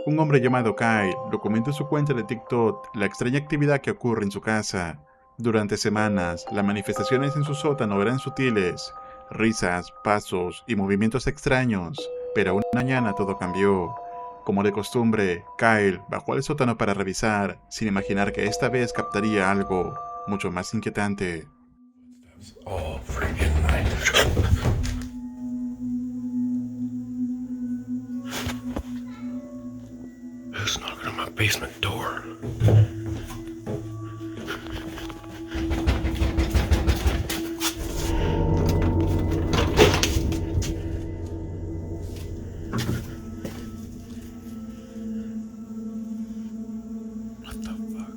Un hombre llamado Kyle documenta en su cuenta de TikTok la extraña actividad que ocurre en su casa. Durante semanas, las manifestaciones en su sótano eran sutiles, risas, pasos y movimientos extraños, pero una mañana todo cambió. Como de costumbre, Kyle bajó al sótano para revisar, sin imaginar que esta vez captaría algo mucho más inquietante. All freaking night. Who's knocking on my basement door? What the fuck?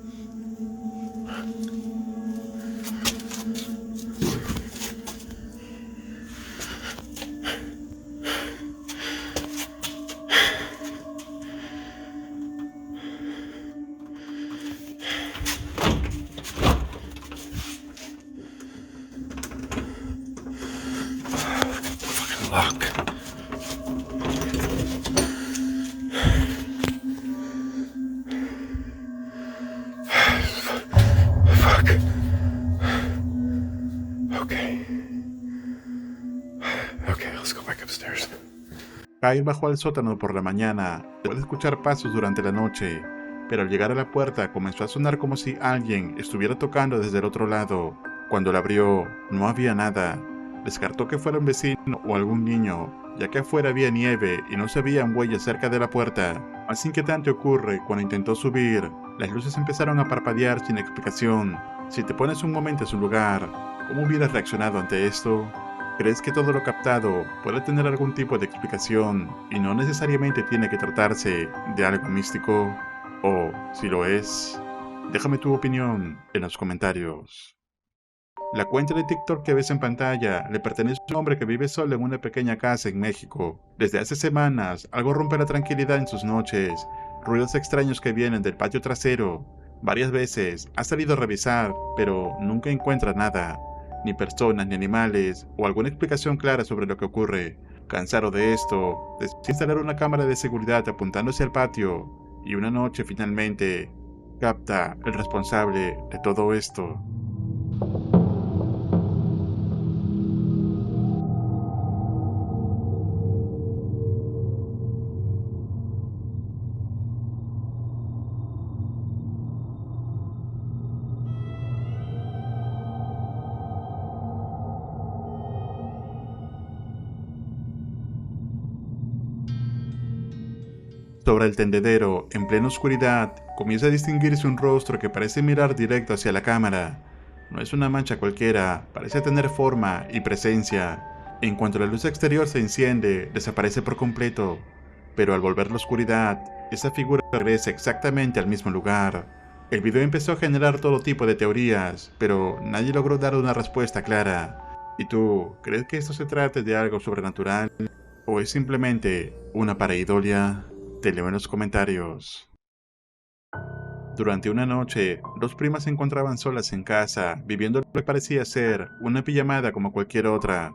Fucking lock. Fuck. Okay. Okay, let's go back upstairs. Kyle bajó al sótano por la mañana, después de escuchar pasos durante la noche, pero al llegar a la puerta comenzó a sonar como si alguien estuviera tocando desde el otro lado. Cuando la abrió, no había nada. Descartó que fuera un vecino o algún niño, ya que afuera había nieve y no se veían huellas cerca de la puerta. Más inquietante ocurre cuando intentó subir. Las luces empezaron a parpadear sin explicación. Si te pones un momento en su lugar, ¿cómo hubieras reaccionado ante esto? ¿Crees que todo lo captado puede tener algún tipo de explicación y no necesariamente tiene que tratarse de algo místico? O, si lo es, déjame tu opinión en los comentarios. La cuenta de TikTok que ves en pantalla le pertenece a un hombre que vive solo en una pequeña casa en México. Desde hace semanas, algo rompe la tranquilidad en sus noches, ruidos extraños que vienen del patio trasero. Varias veces ha salido a revisar, pero nunca encuentra nada, ni personas ni animales, o alguna explicación clara sobre lo que ocurre. Cansado de esto, decidió instalar una cámara de seguridad apuntándose al patio, y una noche finalmente capta el responsable de todo esto. Sobre el tendedero, en plena oscuridad, comienza a distinguirse un rostro que parece mirar directo hacia la cámara. No es una mancha cualquiera, parece tener forma y presencia. En cuanto la luz exterior se enciende, desaparece por completo. Pero al volver la oscuridad, esa figura regresa exactamente al mismo lugar. El video empezó a generar todo tipo de teorías, pero nadie logró dar una respuesta clara. ¿Y tú, crees que esto se trate de algo sobrenatural? ¿O es simplemente una pareidolia? Te leo en los comentarios. Durante una noche, dos primas se encontraban solas en casa, viviendo lo que parecía ser una pijamada como cualquier otra.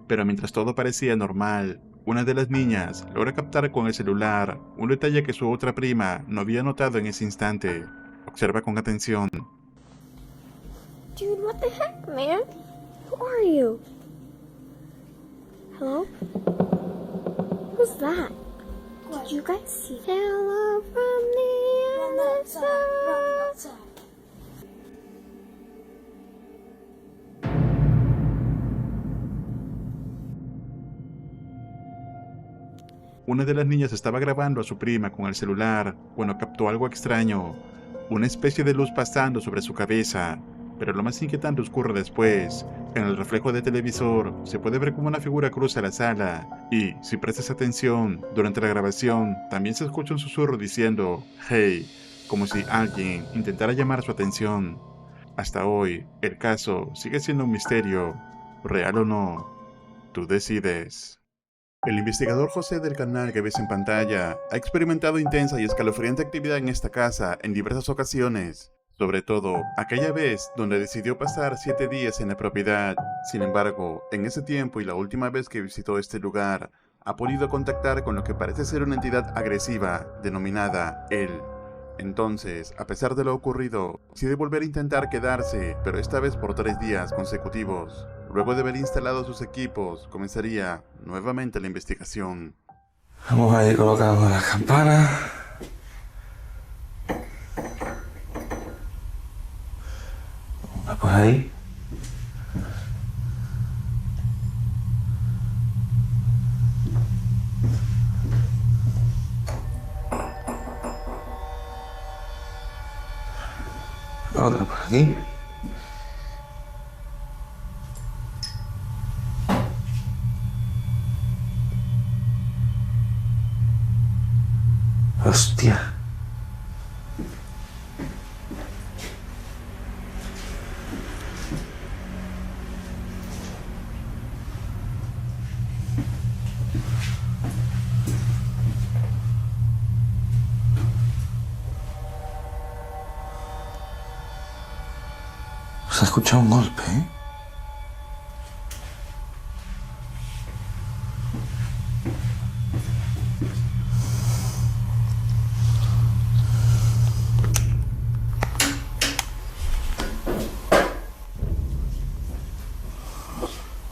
Pero mientras todo parecía normal, una de las niñas logra captar con el celular un detalle que su otra prima no había notado en ese instante. Observa con atención. Dude, what the heck, man? Who are you? Hello? Who's that? Did you guys see? Hello from the other side. Una de las niñas estaba grabando a su prima con el celular cuando captó algo extraño, una especie de luz pasando sobre su cabeza. Pero lo más inquietante ocurre después. En el reflejo del televisor se puede ver como una figura cruza la sala y, si prestas atención, durante la grabación también se escucha un susurro diciendo "Hey", como si alguien intentara llamar su atención. Hasta hoy, el caso sigue siendo un misterio, real o no, tú decides. El investigador José del canal que ves en pantalla ha experimentado intensa y escalofriante actividad en esta casa en diversas ocasiones, sobre todo aquella vez donde decidió pasar 7 días en la propiedad. Sin embargo, en ese tiempo y la última vez que visitó este lugar, ha podido contactar con lo que parece ser una entidad agresiva denominada él. Entonces, a pesar de lo ocurrido, decide volver a intentar quedarse, pero esta vez por 3 días consecutivos. Luego de haber instalado sus equipos, comenzaría nuevamente la investigación. Vamos a ir colocando las campanas. Una por ahí. Otra por aquí. Hostia. Se ha escuchado un golpe, ¿eh?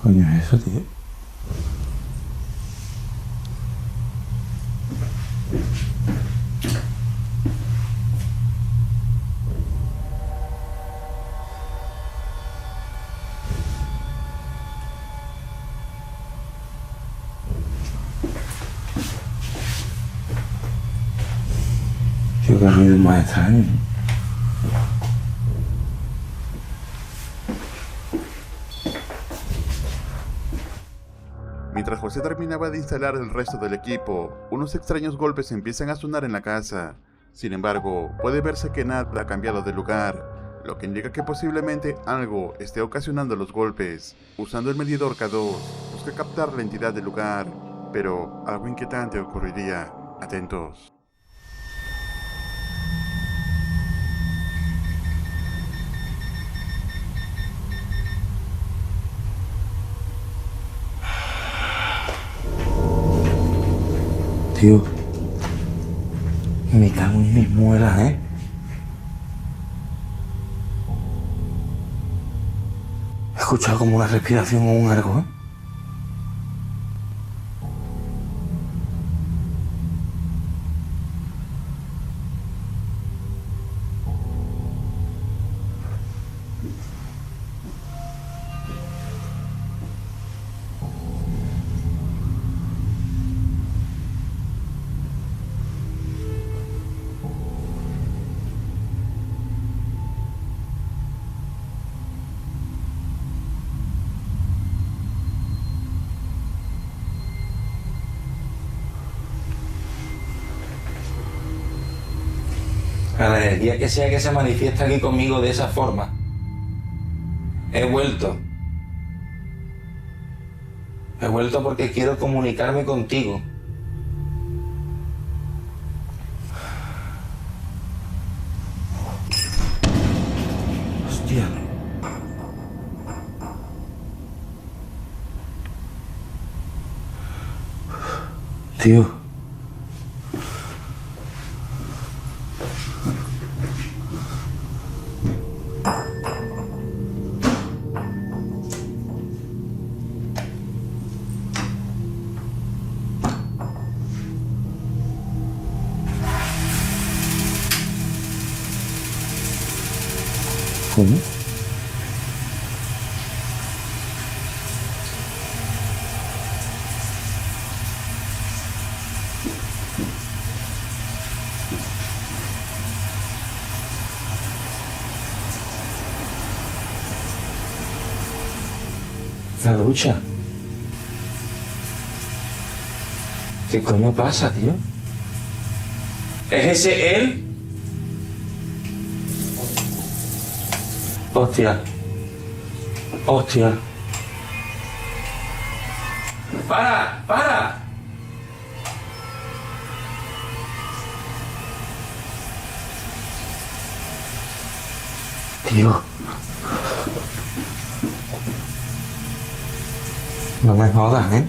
Coño, es eso, tío. Tío, que ruido más extraño. Mientras José terminaba de instalar el resto del equipo, unos extraños golpes empiezan a sonar en la casa. Sin embargo, puede verse que nada ha cambiado de lugar, lo que indica que posiblemente algo esté ocasionando los golpes. Usando el medidor K2, busca captar la entidad del lugar, pero algo inquietante ocurriría. Atentos. Tío, me cago en mis muelas, ¿eh? He escuchado como una respiración o un algo, ¿eh? A la energía que sea que se manifiesta aquí conmigo de esa forma. He vuelto. He vuelto porque quiero comunicarme contigo. Hostia. Tío. ¿Cómo? La ducha. ¿Qué coño pasa, tío? ¿Es ese él? Hostia. Hostia. ¡Para! ¡Para! Tío. No me jodas, ¿eh?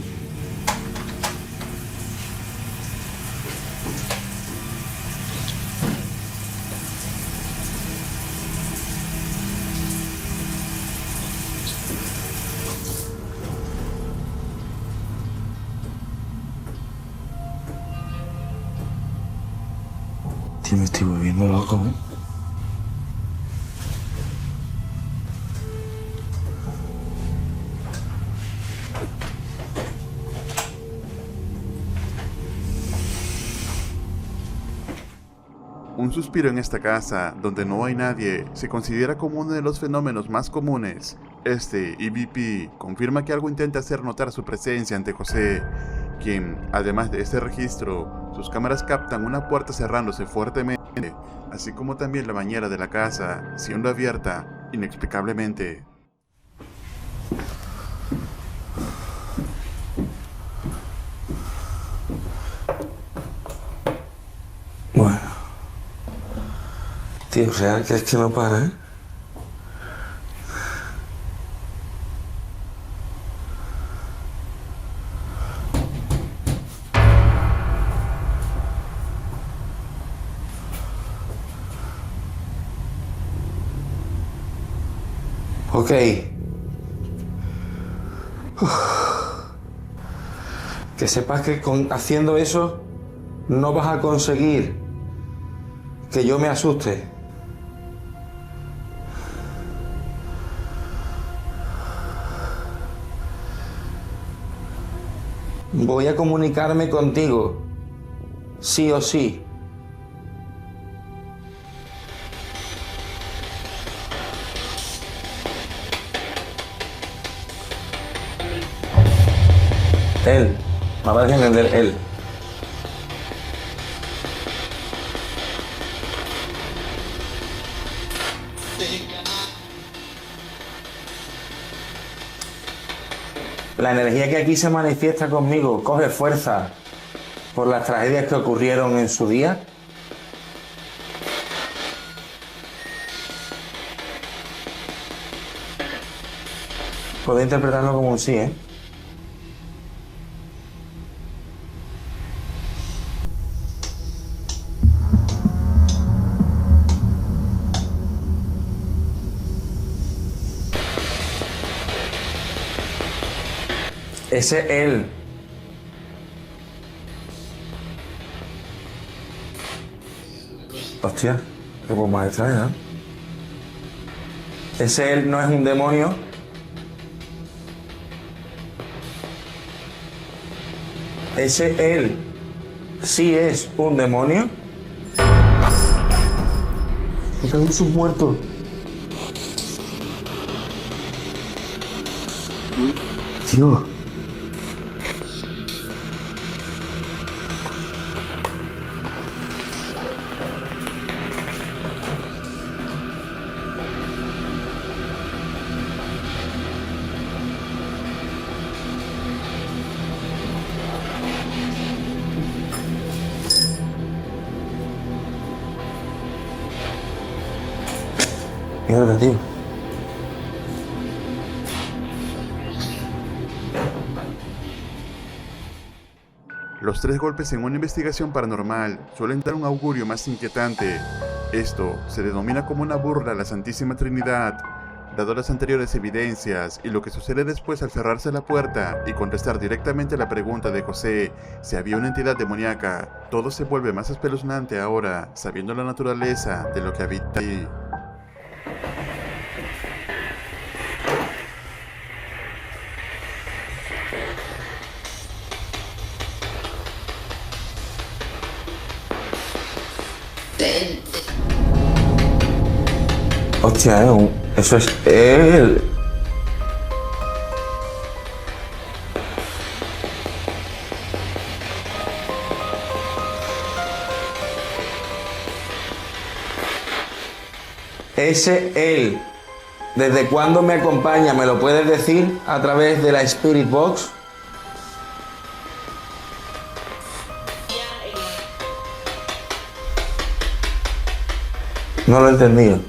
Tío, me estoy volviendo loco, ¿eh? Un suspiro en esta casa, donde no hay nadie, se considera como uno de los fenómenos más comunes. Este EVP confirma que algo intenta hacer notar su presencia ante José, quien, además de este registro, sus cámaras captan una puerta cerrándose fuertemente, así como también la bañera de la casa, siendo abierta inexplicablemente. Bueno. Tío, real que es que no para, ¿eh? Ok. Que sepas que haciendo eso no vas a conseguir que yo me asuste. Voy a comunicarme contigo, sí o sí. Él, me va a entender él. La energía que aquí se manifiesta conmigo coge fuerza por las tragedias que ocurrieron en su día. Puedo interpretarlo como un sí, ¿eh? Ese él. Hostia, qué voz más extraña, ¿no? Ese él no es un demonio. Ese él sí es un demonio. Me cago en sus muertos. Tío. Mierda, tío. Los 3 golpes en una investigación paranormal suelen dar un augurio más inquietante. Esto se denomina como una burla a la Santísima Trinidad, dado las anteriores evidencias y lo que sucede después al cerrarse la puerta y contestar directamente a la pregunta de José si había una entidad demoníaca. Todo se vuelve más espeluznante ahora, sabiendo la naturaleza de lo que habita ahí. Hostia, eso es él. Ese él. ¿Desde cuándo me acompaña? ¿Me lo puedes decir a través de la Spirit Box? No lo he entendido.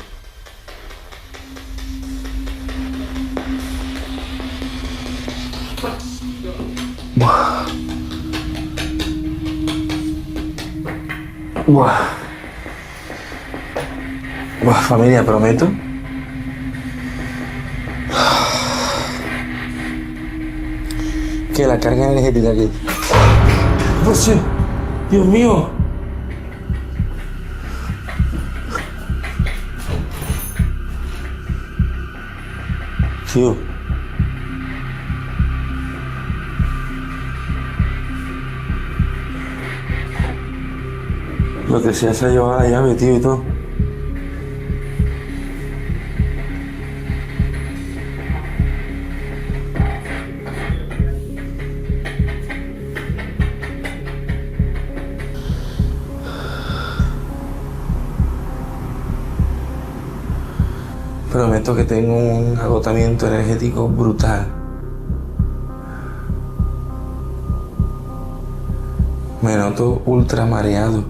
Buah. Buah, familia, prometo. Que la carga energética aquí. ¡Oh, sí! ¡Dios mío! tío. Lo que sea se ha llevado la llave, tío, y todo. Prometo que tengo un agotamiento energético brutal. Me noto ultra mareado.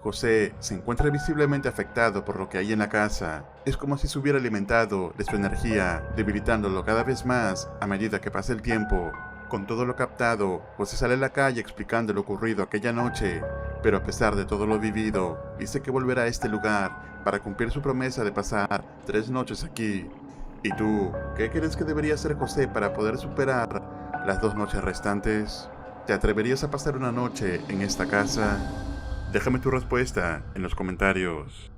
José se encuentra visiblemente afectado por lo que hay en la casa. Es como si se hubiera alimentado de su energía, debilitándolo cada vez más a medida que pasa el tiempo. Con todo lo captado, José sale a la calle explicando lo ocurrido aquella noche, pero a pesar de todo lo vivido, dice que volverá a este lugar para cumplir su promesa de pasar 3 noches aquí. ¿Y tú, qué crees que debería hacer José para poder superar las 2 noches restantes? ¿Te atreverías a pasar una noche en esta casa? Déjame tu respuesta en los comentarios.